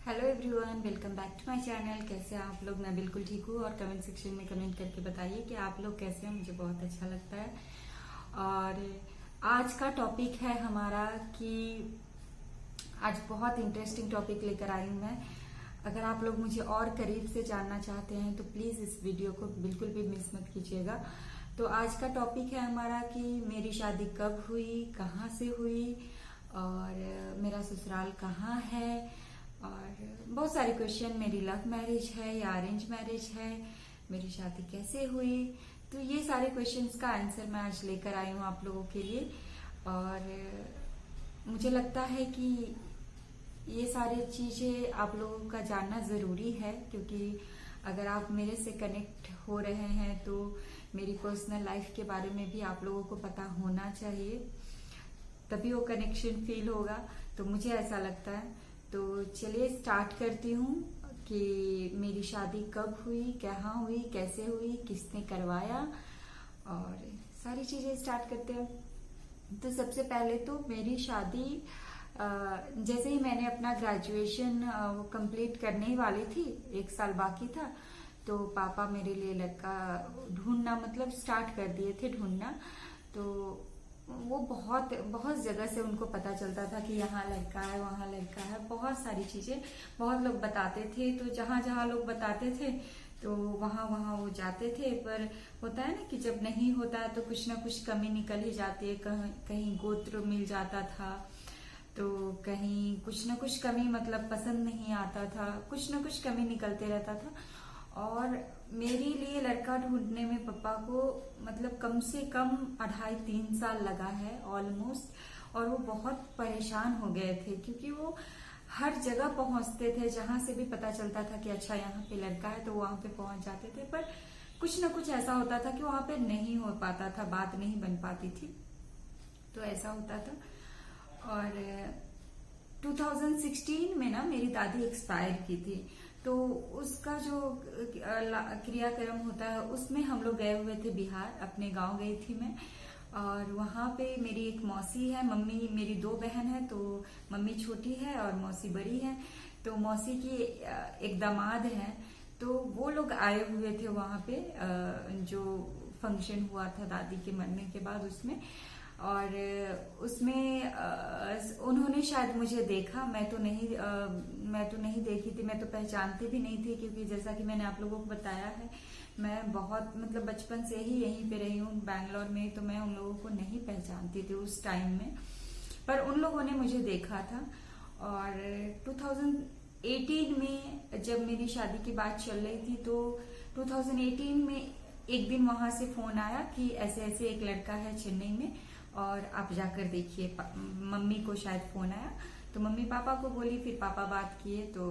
Hello everyone, welcome back to my channel. कैसे हैं आप लोग? मैं बिल्कुल ठीक हूँ। और कमेंट सेक्शन में कमेंट करके बताइए कि आप लोग कैसे हैं। मुझे बहुत अच्छा लगता है। और आज का टॉपिक है हमारा कि आज बहुत इंटरेस्टिंग टॉपिक लेकर आई हूँ मैं। अगर आप लोग मुझे और करीब से जानना चाहते हैं तो प्लीज इस वीडियो को बिल्कुल भी मिस मत कीजिएगा। तो आज का टॉपिक है हमारा कि मेरी शादी कब हुई, कहाँ से हुई और मेरा ससुराल कहाँ है, और बहुत सारे क्वेश्चन। मेरी लव मैरिज है या अरेंज मैरिज है, मेरी शादी कैसे हुई, तो ये सारे क्वेश्चंस का आंसर मैं आज लेकर आई हूँ आप लोगों के लिए। और मुझे लगता है कि ये सारी चीज़ें आप लोगों का जानना ज़रूरी है, क्योंकि अगर आप मेरे से कनेक्ट हो रहे हैं तो मेरी पर्सनल लाइफ के बारे में भी आप लोगों को पता होना चाहिए, तभी वो कनेक्शन फील होगा। तो मुझे ऐसा लगता है। तो चलिए स्टार्ट करती हूँ कि मेरी शादी कब हुई, कहाँ हुई, कैसे हुई, किसने करवाया, और सारी चीज़ें स्टार्ट करते हैं। तो सबसे पहले तो मेरी शादी जैसे ही मैंने अपना ग्रेजुएशन वो कंप्लीट करने ही वाली थी, 1 साल बाकी था, तो पापा मेरे लिए लड़का ढूंढना मतलब स्टार्ट कर दिए थे ढूंढना। तो वो बहुत बहुत जगह से उनको पता चलता था कि यहाँ लड़का है, वहाँ लड़का है, बहुत सारी चीजें बहुत लोग बताते थे। तो जहाँ जहाँ लोग बताते थे तो वहाँ वहाँ वो जाते थे। पर होता है ना कि जब नहीं होता है तो कुछ ना कुछ कमी निकल ही जाती है। कहीं गोत्र मिल जाता था, तो कहीं कुछ ना कुछ कमी, मतलब पसंद नहीं आता था, कुछ ना कुछ कमी निकलते रहता था। और मेरे लिए लड़का ढूंढने में पापा को मतलब कम से कम 2.5-3 साल लगा है ऑलमोस्ट। और वो बहुत परेशान हो गए थे, क्योंकि वो हर जगह पहुंचते थे, जहां से भी पता चलता था कि अच्छा यहाँ पे लड़का है तो वहां पे पहुंच जाते थे। पर कुछ ना कुछ ऐसा होता था कि वहां पे नहीं हो पाता था, बात नहीं बन पाती थी। तो ऐसा होता था। और 2016 में ना मेरी दादी एक्सपायर की थी, तो उसका जो क्रियाक्रम होता है उसमें हम लोग गए हुए थे बिहार, अपने गांव गई थी मैं। और वहां पे मेरी एक मौसी है, मम्मी मेरी 2 बहन है, तो मम्मी छोटी है और मौसी बड़ी है। तो मौसी की एक दामाद है, तो वो लोग आए हुए थे वहां पे जो फंक्शन हुआ था दादी के मरने के बाद उसमें। और उसमें उन्होंने शायद मुझे देखा, मैं तो नहीं देखी थी, मैं तो पहचानती भी नहीं थी, क्योंकि जैसा कि मैंने आप लोगों को बताया है मैं बहुत मतलब बचपन से ही यहीं पे रही हूँ बैंगलोर में, तो मैं उन लोगों को नहीं पहचानती थी उस टाइम में। पर उन लोगों ने मुझे देखा था। और 2018 में जब मेरी शादी की बात चल रही थी, तो 2018 में एक दिन वहां से फोन आया कि ऐसे ऐसे एक लड़का है चेन्नई में और आप जाकर देखिए। मम्मी को शायद फोन आया, तो मम्मी पापा को बोली, फिर पापा बात किए, तो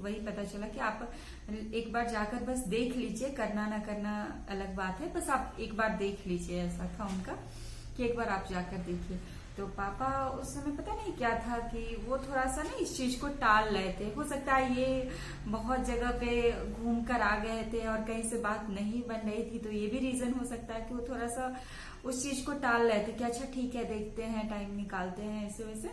वही पता चला कि आप एक बार जाकर बस देख लीजिए, करना ना करना अलग बात है, बस आप एक बार देख लीजिए। ऐसा था उनका कि एक बार आप जाकर देखिए। तो पापा उस समय पता नहीं क्या था कि वो थोड़ा सा ना इस चीज को टाल रहे थे। हो सकता है ये बहुत जगह पे घूम कर आ गए थे और कहीं से बात नहीं बन रही थी, तो ये भी रीजन हो सकता है कि वो थोड़ा सा उस चीज को टाल रहे थे कि अच्छा ठीक है देखते हैं, टाइम निकालते हैं, ऐसे वैसे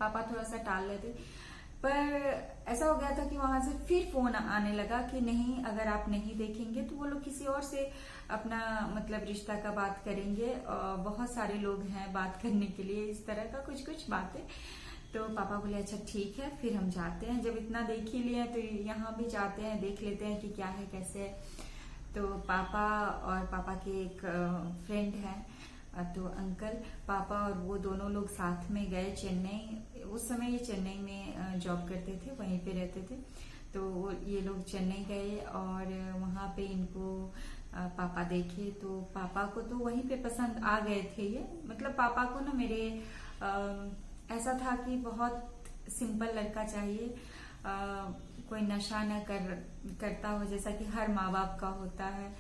पापा थोड़ा सा टाल रहे थे। पर ऐसा हो गया था कि वहां से फिर फोन आने लगा कि नहीं, अगर आप नहीं देखेंगे तो वो लोग किसी और से अपना मतलब रिश्ता का बात करेंगे, और बहुत सारे लोग हैं बात करने के लिए, इस तरह का कुछ कुछ बातें। तो पापा बोले अच्छा ठीक है, फिर हम जाते हैं, जब इतना देख ही लिया तो यहाँ भी जाते हैं, देख लेते हैं कि क्या है कैसे है। तो पापा और पापा के एक फ्रेंड है, तो अंकल, पापा और वो दोनों लोग साथ में गए चेन्नई। उस समय ये चेन्नई में जॉब करते थे, वहीं पे रहते थे। तो ये लोग चेन्नई गए और वहां पे इनको पापा देखे, तो पापा को तो वहीं पे पसंद आ गए थे ये। मतलब पापा को ना मेरे ऐसा था कि बहुत सिंपल लड़का चाहिए, कोई नशा न करता हो जैसा कि हर माँ बाप का होता है,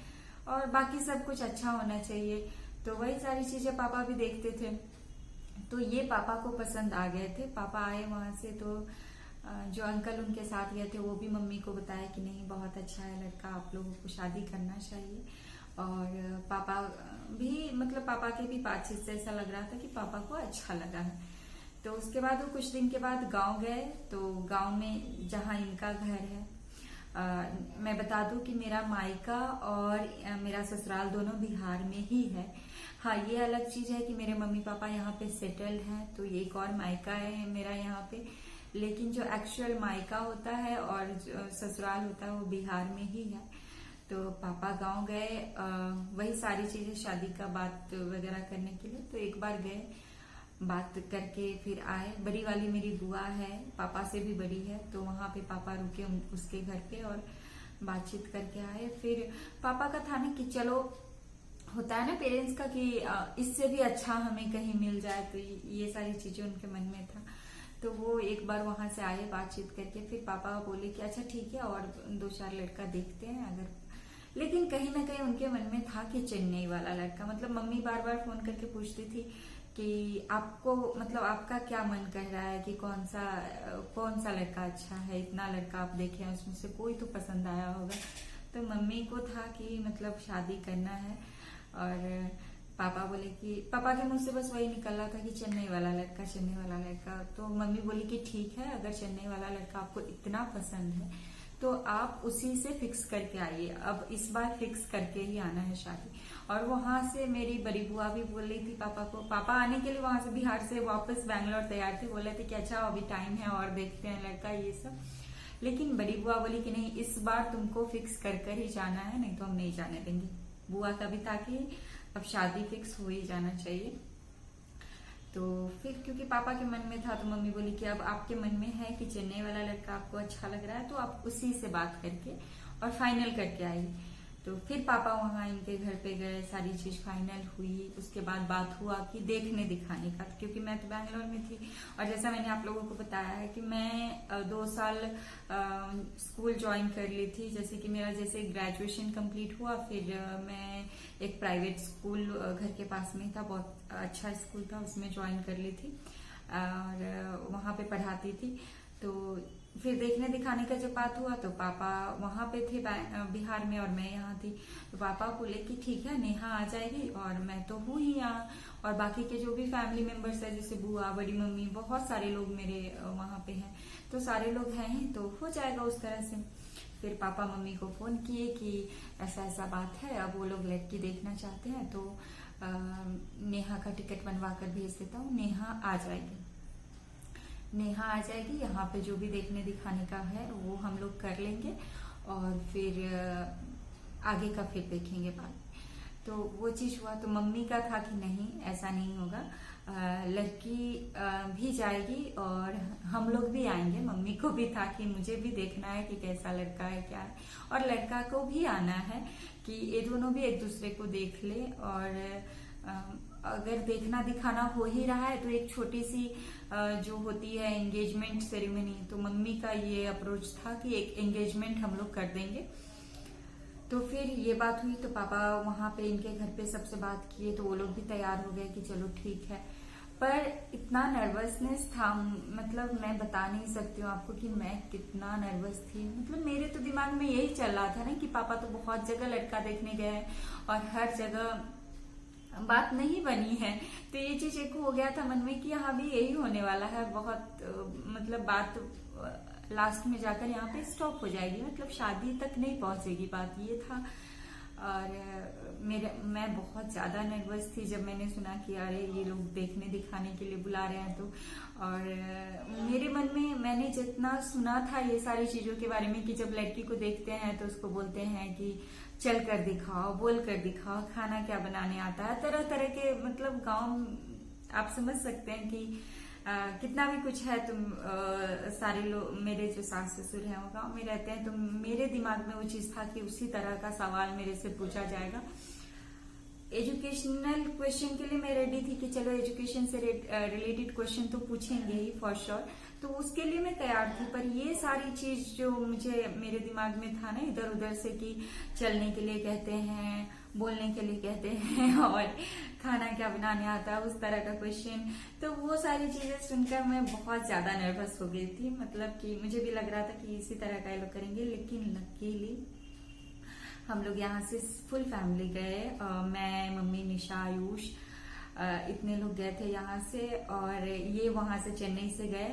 और बाकी सब कुछ अच्छा होना चाहिए। तो वही सारी चीजें पापा भी देखते थे, तो ये पापा को पसंद आ गए थे। पापा आए वहां से, तो जो अंकल उनके साथ गए थे वो भी मम्मी को बताया कि नहीं बहुत अच्छा है लड़का, आप लोगों को शादी करना चाहिए। और पापा भी मतलब पापा के भी बातचीत से ऐसा लग रहा था कि पापा को अच्छा लगा है। तो उसके बाद वो कुछ दिन के बाद गांव गए। तो गांव में जहाँ इनका घर है, मैं बता दूं कि मेरा मायका और मेरा ससुराल दोनों बिहार में ही है। हाँ, ये अलग चीज है कि मेरे मम्मी पापा यहाँ पे सेटल्ड हैं, तो ये एक और मायका है मेरा यहाँ पे। लेकिन जो एक्चुअल मायका होता है और जो ससुराल होता है वो बिहार में ही है। तो पापा गांव गए वही सारी चीजें, शादी का बात वगैरह करने के लिए। तो एक बार गए, बात करके फिर आए। बड़ी वाली मेरी बुआ है, पापा से भी बड़ी है, तो वहां पे पापा रुके उसके घर पे और बातचीत करके आए। फिर पापा का था ना कि चलो, होता है ना पेरेंट्स का कि इससे भी अच्छा हमें कहीं मिल जाए, तो ये सारी चीजें उनके मन में था। तो वो एक बार वहां से आए बातचीत करके, फिर पापा बोले कि अच्छा ठीक है और 2-4 लड़का देखते हैं अगर। लेकिन कहीं ना कहीं उनके मन में था कि चेन्नई वाला लड़का, मतलब मम्मी बार बार फोन करके पूछती थी कि आपको, मतलब आपका क्या मन कर रहा है कि कौन सा लड़का अच्छा है, इतना लड़का आप देखे हैं उसमें से कोई तो पसंद आया होगा। तो मम्मी को था कि मतलब शादी करना है। और पापा बोले कि पापा के मुंह से बस वही निकल रहा था कि चेन्नई वाला लड़का, चेन्नई वाला लड़का। तो मम्मी बोली कि ठीक है, अगर चेन्नई वाला लड़का आपको इतना पसंद है तो आप उसी से फिक्स करके आइए। अब इस बार फिक्स करके ही आना है शादी। और वहां से मेरी बड़ी बुआ भी बोल रही थी पापा को, पापा आने के लिए वहां से बिहार से वापस बैंगलोर तैयार थे, बोले थे कि अच्छा अभी टाइम है और देखते हैं लड़का ये सब। लेकिन बड़ी बुआ बोली कि नहीं, इस बार तुमको फिक्स कर कर ही जाना है, नहीं तो हम नहीं जाने देंगे। बुआ का भी था कि अब शादी फिक्स हो ही जाना चाहिए। तो फिर क्योंकि पापा के मन में था तो मम्मी बोली कि अब आपके मन में है कि चेन्नई वाला लड़का आपको अच्छा लग रहा है, तो आप उसी से बात करके और फाइनल करके आइए। तो फिर पापा वहां इनके घर पे गए, सारी चीज फाइनल हुई। उसके बाद बात हुआ कि देखने दिखाने का, क्योंकि मैं तो बैंगलोर में थी। और जैसा मैंने आप लोगों को बताया है कि मैं 2 साल स्कूल ज्वाइन कर ली थी। जैसे कि मेरा जैसे ग्रेजुएशन कंप्लीट हुआ, फिर मैं एक प्राइवेट स्कूल घर के पास में था, बहुत अच्छा स्कूल था, उसमें ज्वाइन कर ली थी और वहां पे पढ़ाती थी। तो फिर देखने दिखाने का जब बात हुआ तो पापा वहां पे थे बिहार में और मैं यहाँ थी। तो पापा बोले कि ठीक है, नेहा आ जाएगी और मैं तो हूँ ही यहाँ, और बाकी के जो भी फैमिली मेंबर्स है जैसे बुआ, बड़ी मम्मी, बहुत सारे लोग मेरे वहां पे हैं, तो सारे लोग हैं ही, तो हो जाएगा उस तरह से। फिर पापा मम्मी को फोन किए कि ऐसा ऐसा बात है, अब वो लोग लड़की देखना चाहते हैं, तो नेहा का टिकट बनवा कर भेज देता हूँ, नेहा आ जाएगी। नेहा आ जाएगी, यहाँ पे जो भी देखने दिखाने का है वो हम लोग कर लेंगे और फिर आगे का फिर देखेंगे बात। तो वो चीज हुआ। तो मम्मी का था कि नहीं, ऐसा नहीं होगा, लड़की भी जाएगी और हम लोग भी आएंगे। मम्मी को भी था कि मुझे भी देखना है कि कैसा लड़का है, क्या है, और लड़का को भी आना है कि ये दोनों भी एक दूसरे को देख ले। और अगर देखना दिखाना हो ही रहा है तो एक छोटी सी जो होती है एंगेजमेंट सेरेमनी, तो मम्मी का ये अप्रोच था कि एक एंगेजमेंट हम लोग कर देंगे। तो फिर ये बात हुई तो पापा वहां पे इनके घर पे सबसे बात किए, तो वो लोग भी तैयार हो गए कि चलो ठीक है। पर इतना नर्वसनेस था, मतलब मैं बता नहीं सकती हूँ आपको कि मैं कितना नर्वस थी। मतलब मेरे तो दिमाग में यही चल रहा था ना कि पापा तो बहुत जगह लड़का देखने गए और हर जगह बात नहीं बनी है, तो ये चीज एक हो गया था मन में कि यहाँ भी यही होने वाला है, बहुत मतलब बात लास्ट में जाकर यहाँ पे स्टॉप हो जाएगी, मतलब शादी तक नहीं पहुंचेगी बात, ये था। और मैं बहुत ज्यादा नर्वस थी जब मैंने सुना कि अरे ये लोग देखने दिखाने के लिए बुला रहे हैं। तो और मेरे मन में मैंने जितना सुना था ये सारी चीजों के बारे में कि जब लड़की को देखते हैं तो उसको बोलते हैं कि चल कर दिखाओ, बोल कर दिखाओ, खाना क्या बनाने आता है, तरह तरह के, मतलब गांव आप समझ सकते हैं कि कितना भी कुछ है। तुम सारे लोग, मेरे जो सास ससुर हैं वो गांव में रहते हैं, तो मेरे दिमाग में वो चीज था कि उसी तरह का सवाल मेरे से पूछा जाएगा। एजुकेशनल क्वेश्चन के लिए मैं रेडी थी कि चलो एजुकेशन से रिलेटेड क्वेश्चन तो पूछेंगे ही फॉर श्योर, तो उसके लिए मैं तैयार थी। पर ये सारी चीज जो मुझे मेरे दिमाग में था ना इधर उधर से कि चलने के लिए कहते हैं, बोलने के लिए कहते हैं और खाना क्या बनाने आता है, उस तरह का क्वेश्चन, तो वो सारी चीजें सुनकर मैं बहुत ज्यादा नर्वस हो गई थी। मतलब कि मुझे भी लग रहा था कि इसी तरह का ये लोग करेंगे। लेकिन लकीली हम लोग यहाँ से फुल फैमिली गए, मैं, मम्मी, निशा, आयुष, इतने लोग गए थे यहाँ से, और ये वहां से चेन्नई से गए।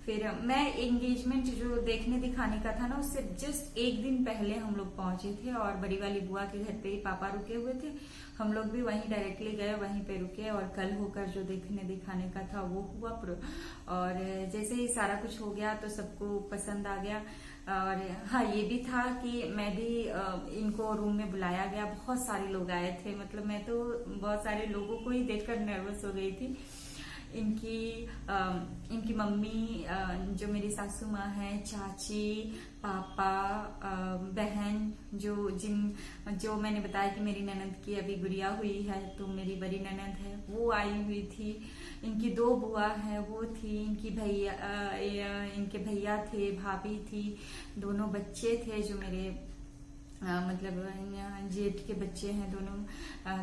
फिर मैं एंगेजमेंट जो देखने दिखाने का था ना, उससे जस्ट एक दिन पहले हम लोग पहुंचे थे, और बड़ी वाली बुआ के घर पे ही पापा रुके हुए थे। हम लोग भी वहीं डायरेक्टली गए, वहीं पे रुके, और कल होकर जो देखने दिखाने का था वो हुआ। और जैसे ही सारा कुछ हो गया तो सबको पसंद आ गया। और हाँ, ये भी था कि मैं भी इनको रूम में बुलाया गया, बहुत सारे लोग आए थे। मतलब मैं तो बहुत सारे लोगों को ही देखकर नर्वस हो गई थी। इनकी मम्मी, जो मेरी सासू माँ है, चाची, पापा, बहन, जो मैंने बताया कि मेरी ननद की अभी गुड़िया हुई है, तो मेरी बड़ी ननद है वो आई हुई थी। इनकी 2 बुआ है वो थी, इनके भैया थे, भाभी थी, दोनों बच्चे थे जो मेरे मतलब जेठ के बच्चे हैं दोनों,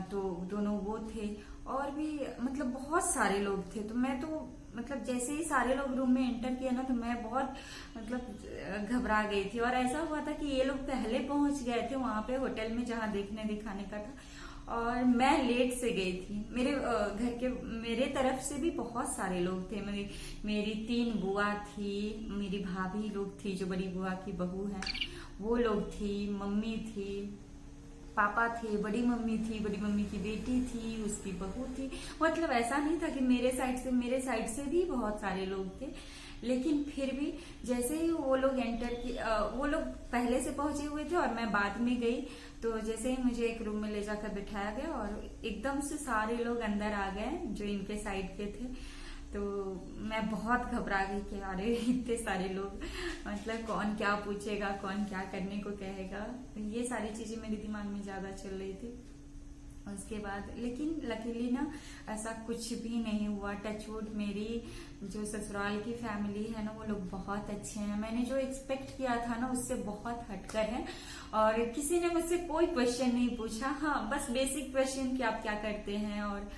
तो दोनों वो थे। और भी मतलब बहुत सारे लोग थे। तो मैं तो मतलब जैसे ही सारे लोग रूम में एंटर किया ना, तो मैं बहुत मतलब घबरा गई थी। और ऐसा हुआ था कि ये लोग पहले पहुंच गए थे वहां पे होटल में जहां देखने दिखाने का था, और मैं लेट से गई थी। मेरे घर के मेरे तरफ से भी बहुत सारे लोग थे। मेरी 3 बुआ थी, मेरी भाभी लोग थी, जो बड़ी बुआ की बहू है वो लोग थी, मम्मी थी, पापा थे, बड़ी मम्मी थी, बड़ी मम्मी की बेटी थी, उसकी बहू थी। मतलब ऐसा नहीं था कि मेरे साइड से भी बहुत सारे लोग थे। लेकिन फिर भी जैसे ही वो लोग वो लोग पहले से पहुंचे हुए थे और मैं बाद में गई, तो जैसे ही मुझे एक रूम में ले जाकर बिठाया गया और एकदम से सारे लोग अंदर आ गए जो इनके साइड के थे। तो मैं बहुत घबरा गई कि अरे इतने सारे लोग, मतलब कौन क्या पूछेगा, कौन क्या करने को कहेगा, ये सारी चीजें मेरे दिमाग में ज्यादा चल रही थी। उसके बाद लेकिन लकीली ना ऐसा कुछ भी नहीं हुआ। टचवुड, मेरी जो ससुराल की फैमिली है ना, वो लोग बहुत अच्छे हैं। मैंने जो एक्सपेक्ट किया था ना उससे बहुत हटकर है। और किसी ने मुझसे कोई क्वेश्चन नहीं पूछा। हाँ, बस बेसिक क्वेश्चन कि आप क्या करते हैं और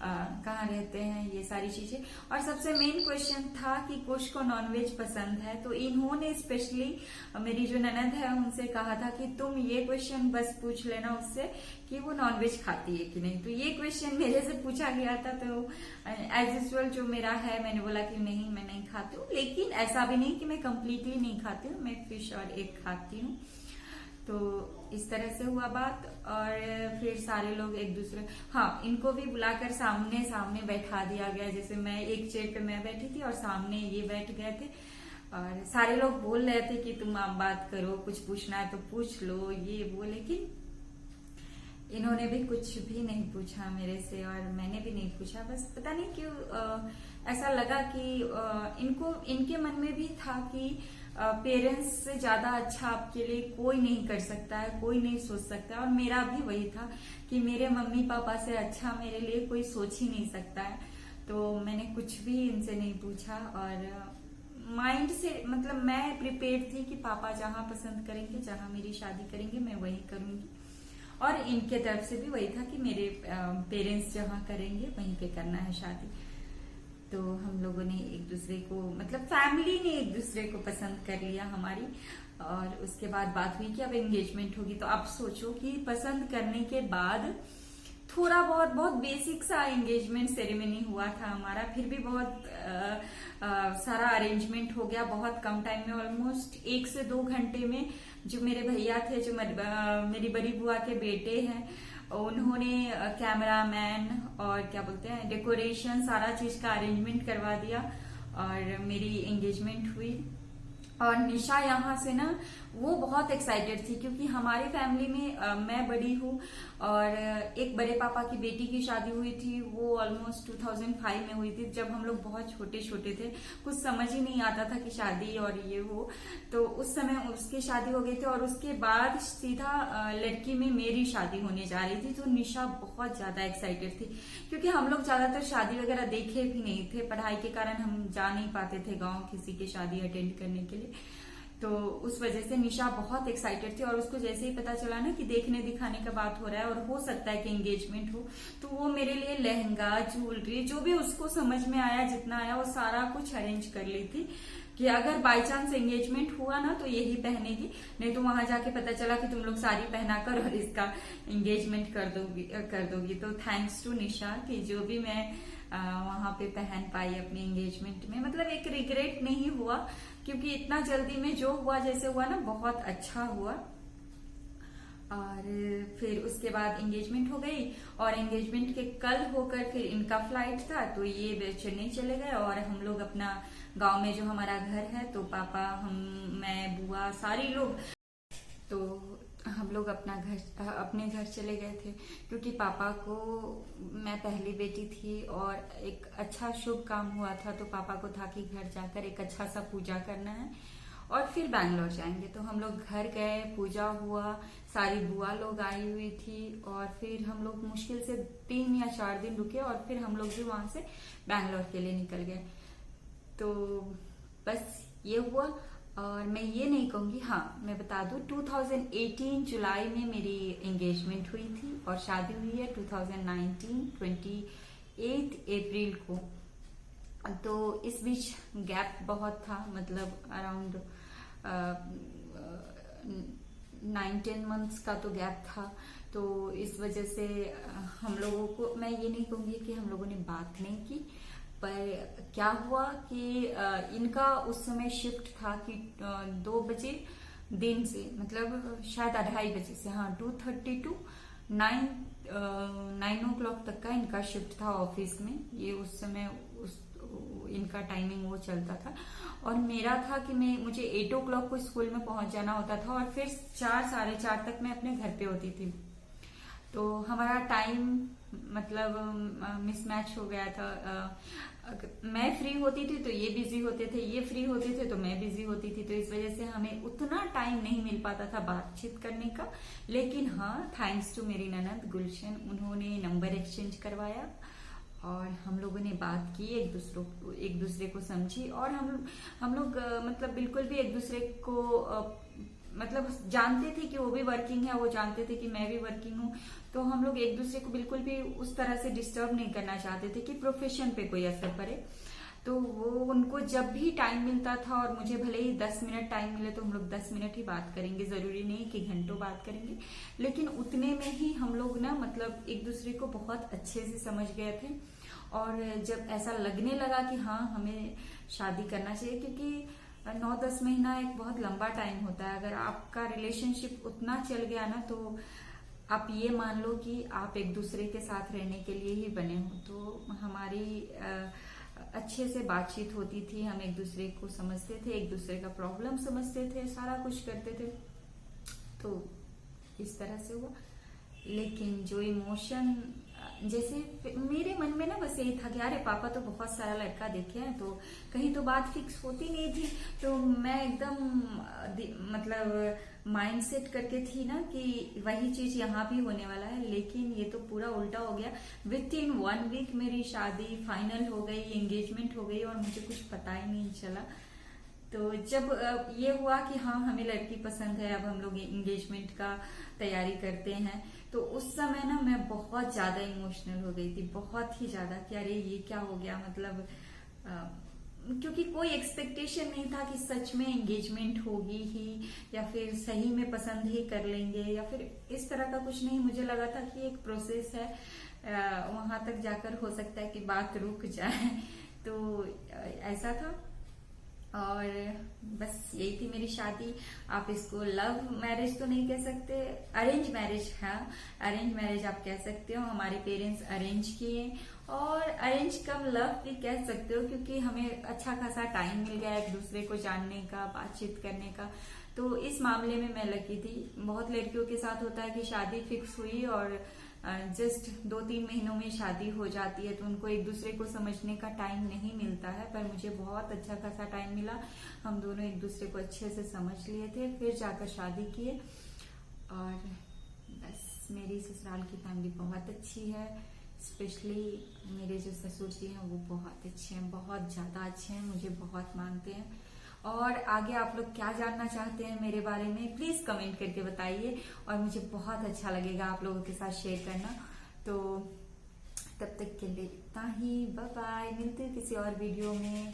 कहाँ रहते हैं, ये सारी चीजें। और सबसे मेन क्वेश्चन था कि कुश को नॉनवेज पसंद है, तो इन्होंने स्पेशली मेरी जो ननद है उनसे कहा था कि तुम ये क्वेश्चन बस पूछ लेना उससे कि वो नॉनवेज खाती है कि नहीं। तो ये क्वेश्चन मेरे से पूछा गया था, तो एज यूजुअल जो मेरा है मैंने बोला कि नहीं, मैं नहीं खाती हूँ। लेकिन ऐसा भी नहीं कि मैं कम्प्लीटली नहीं खाती हूँ, मैं फिश और एग खाती हूँ। तो इस तरह से हुआ बात। और फिर सारे लोग एक दूसरे, हाँ, इनको भी बुलाकर सामने सामने बैठा दिया गया। जैसे मैं एक चेयर पे मैं बैठी थी और सामने ये बैठ गए थे, और सारे लोग बोल रहे थे कि तुम आप बात करो, कुछ पूछना है तो पूछ लो, ये वो। लेकिन इन्होंने भी कुछ भी नहीं पूछा मेरे से और मैंने भी नहीं पूछा। बस पता नहीं क्यों ऐसा लगा कि इनके मन में भी था कि पेरेंट्स से ज्यादा अच्छा आपके लिए कोई नहीं कर सकता है, कोई नहीं सोच सकता है। और मेरा भी वही था कि मेरे मम्मी पापा से अच्छा मेरे लिए कोई सोच ही नहीं सकता है। तो मैंने कुछ भी इनसे नहीं पूछा, और माइंड से मतलब मैं प्रिपेयर थी कि पापा जहां पसंद करेंगे, जहां मेरी शादी करेंगे, मैं वही करूंगी। और इनके तरफ से भी वही था कि मेरे पेरेंट्स जहां करेंगे वहीं पे करना है शादी। तो हम लोगों ने एक दूसरे को, मतलब फैमिली ने एक दूसरे को पसंद कर लिया हमारी। और उसके बाद बात हुई कि अब एंगेजमेंट होगी। तो आप सोचो कि पसंद करने के बाद थोड़ा बहुत बेसिक सा एंगेजमेंट सेरेमनी हुआ था हमारा, फिर भी बहुत सारा अरेंजमेंट हो गया बहुत कम टाइम में। ऑलमोस्ट 1 से 2 घंटे में जो मेरे भैया थे, जो मेरी बड़ी बुआ के बेटे हैं, उन्होंने कैमरामैन और क्या बोलते हैं डेकोरेशन, सारा चीज का अरेंजमेंट करवा दिया और मेरी एंगेजमेंट हुई। और निशा यहाँ से ना वो बहुत एक्साइटेड थी, क्योंकि हमारी फैमिली में मैं बड़ी हूँ और एक बड़े पापा की बेटी की शादी हुई थी, वो ऑलमोस्ट 2005 में हुई थी, जब हम लोग बहुत छोटे छोटे थे, कुछ समझ ही नहीं आता था कि शादी और ये वो। तो उस समय उसकी शादी हो गई थी और उसके बाद सीधा लड़की में मेरी शादी होने जा रही थी। तो निशा बहुत ज्यादा एक्साइटेड थी, क्योंकि हम लोग ज्यादातर शादी वगैरह देखे भी नहीं थे, पढ़ाई के कारण हम जा नहीं पाते थे गाँव किसी की शादी अटेंड करने के लिए। तो उस वजह से निशा बहुत एक्साइटेड थी, और उसको जैसे ही पता चला ना कि देखने दिखाने का बात हो रहा है और हो सकता है कि एंगेजमेंट हो, तो वो मेरे लिए लहंगा, ज्वेलरी, जो भी उसको समझ में आया, जितना आया, वो सारा कुछ अरेंज कर ली थी कि अगर बाय चांस एंगेजमेंट हुआ ना तो यही पहनेगी, नहीं तो वहां जाके पता चला कि तुम लोग साड़ी पहनाकर और इसका एंगेजमेंट कर दोगी। तो थैंक्स टू निशा कि जो भी मैं वहां पे पहन पाई अपने एंगेजमेंट में, मतलब एक रिग्रेट नहीं हुआ, क्योंकि इतना जल्दी में जो हुआ, जैसे हुआ ना, बहुत अच्छा हुआ। और फिर उसके बाद एंगेजमेंट हो गई, और एंगेजमेंट के कल होकर फिर इनका फ्लाइट था, तो ये चेन्नई चले गए, और हम लोग अपना गांव में जो हमारा घर है, तो पापा, हम, मैं, बुआ, सारी लोग, तो हम लोग अपने घर चले गए थे, क्योंकि पापा को, मैं पहली बेटी थी और एक अच्छा शुभ काम हुआ था, तो पापा को था कि घर जाकर एक अच्छा सा पूजा करना है और फिर बैंगलोर जाएंगे। तो हम लोग घर गए, पूजा हुआ, सारी बुआ लोग आई हुई थी, और फिर हम लोग मुश्किल से 3 या 4 दिन रुके, और फिर हम लोग भी वहां से बैंगलोर के लिए निकल गए। तो बस ये हुआ। और मैं ये नहीं कहूंगी, हाँ मैं बता दूं, 2018 जुलाई में मेरी एंगेजमेंट हुई थी, और शादी हुई है 2019 28 अप्रैल को। तो इस बीच गैप बहुत था, मतलब अराउंड 9-10 मंथ्स का तो गैप था। तो इस वजह से हम लोगों को, मैं ये नहीं कहूंगी कि हम लोगों ने बात नहीं की, पर क्या हुआ कि इनका उस समय शिफ्ट था कि 2 बजे दिन से, मतलब शायद 2:30 बजे से, हाँ 2:30 टू 9 o'clock तक का इनका शिफ्ट था ऑफिस में। ये उस समय इनका टाइमिंग वो चलता था, और मेरा था कि मुझे 8 o'clock को स्कूल में पहुंच जाना होता था, और फिर 4 साढ़े 4 तक मैं अपने घर पे होती थी। तो हमारा टाइम मतलब मिसमैच हो गया था। मैं फ्री होती थी तो ये बिजी होते थे, ये फ्री होते थे तो मैं बिजी होती थी, तो इस वजह से हमें उतना टाइम नहीं मिल पाता था बातचीत करने का। लेकिन हाँ, थैंक्स टू मेरी ननद गुलशन, उन्होंने नंबर एक्सचेंज करवाया, और हम लोगों ने बात की, एक दूसरे को समझी, और हम लोग मतलब बिल्कुल भी एक दूसरे को मतलब जानते थे कि वो भी वर्किंग है, वो जानते थे कि मैं भी वर्किंग हूँ, तो हम लोग एक दूसरे को बिल्कुल भी उस तरह से डिस्टर्ब नहीं करना चाहते थे कि प्रोफेशन पे कोई असर पड़े। तो वो उनको जब भी टाइम मिलता था, और मुझे भले ही 10 मिनट टाइम मिले, तो हम लोग 10 मिनट ही बात करेंगे, जरूरी नहीं कि घंटों बात करेंगे, लेकिन उतने में ही हम लोग ना मतलब एक दूसरे को बहुत अच्छे से समझ गए थे। और जब ऐसा लगने लगा कि हाँ हमें शादी करना चाहिए, क्योंकि 9-10 महीना एक बहुत लंबा टाइम होता है, अगर आपका रिलेशनशिप उतना चल गया ना, तो आप ये मान लो कि आप एक दूसरे के साथ रहने के लिए ही बने हो। तो हमारी अच्छे से बातचीत होती थी, हम एक दूसरे को समझते थे, एक दूसरे का प्रॉब्लम समझते थे, सारा कुछ करते थे, तो इस तरह से हुआ। लेकिन जो इमोशन, जैसे मेरे मन में ना बस यही था कि अरे पापा तो बहुत सारा लड़का देखे हैं, तो कहीं तो बात फिक्स होती नहीं थी, तो मैं एकदम मतलब माइंड सेट करके थी ना कि वही चीज यहाँ भी होने वाला है। लेकिन ये तो पूरा उल्टा हो गया। विद इन 1 वीक मेरी शादी फाइनल हो गई, एंगेजमेंट हो गई, और मुझे कुछ पता ही नहीं चला। तो जब ये हुआ कि हाँ हमें लड़की पसंद है, अब हम लोग एंगेजमेंट का तैयारी करते हैं, तो उस समय ना मैं बहुत ज्यादा इमोशनल हो गई थी, बहुत ही ज्यादा, कि अरे ये क्या हो गया, मतलब क्योंकि कोई एक्सपेक्टेशन नहीं था कि सच में एंगेजमेंट होगी ही, या फिर सही में पसंद ही कर लेंगे, या फिर इस तरह का कुछ नहीं। मुझे लगा था कि एक प्रोसेस है, वहां तक जाकर हो सकता है कि बात रुक जाए, तो ऐसा था। और बस यही थी मेरी शादी। आप इसको लव मैरिज तो नहीं कह सकते, अरेंज मैरिज है, अरेंज मैरिज आप कह सकते हो। हमारे पेरेंट्स अरेंज किए, और अरेंज कम लव भी कह सकते हो, क्योंकि हमें अच्छा खासा टाइम मिल गया एक दूसरे को जानने का, बातचीत करने का। तो इस मामले में मैं लकी थी। बहुत लड़कियों के साथ होता है कि शादी फिक्स हुई और जस्ट 2-3 महीनों में शादी हो जाती है, तो उनको एक दूसरे को समझने का टाइम नहीं मिलता है। पर मुझे बहुत अच्छा खासा टाइम मिला, हम दोनों एक दूसरे को अच्छे से समझ लिए थे, फिर जाकर शादी किए। और बस मेरी ससुराल की फैमिली बहुत अच्छी है, स्पेशली मेरे जो ससुर जी हैं वो बहुत अच्छे हैं, बहुत ज्यादा अच्छे हैं, मुझे बहुत मानते हैं। और आगे आप लोग क्या जानना चाहते हैं मेरे बारे में प्लीज कमेंट करके बताइए, और मुझे बहुत अच्छा लगेगा आप लोगों के साथ शेयर करना। तो तब तक के लिए इतना ही, बाय बाय, मिलते हैं किसी और वीडियो में।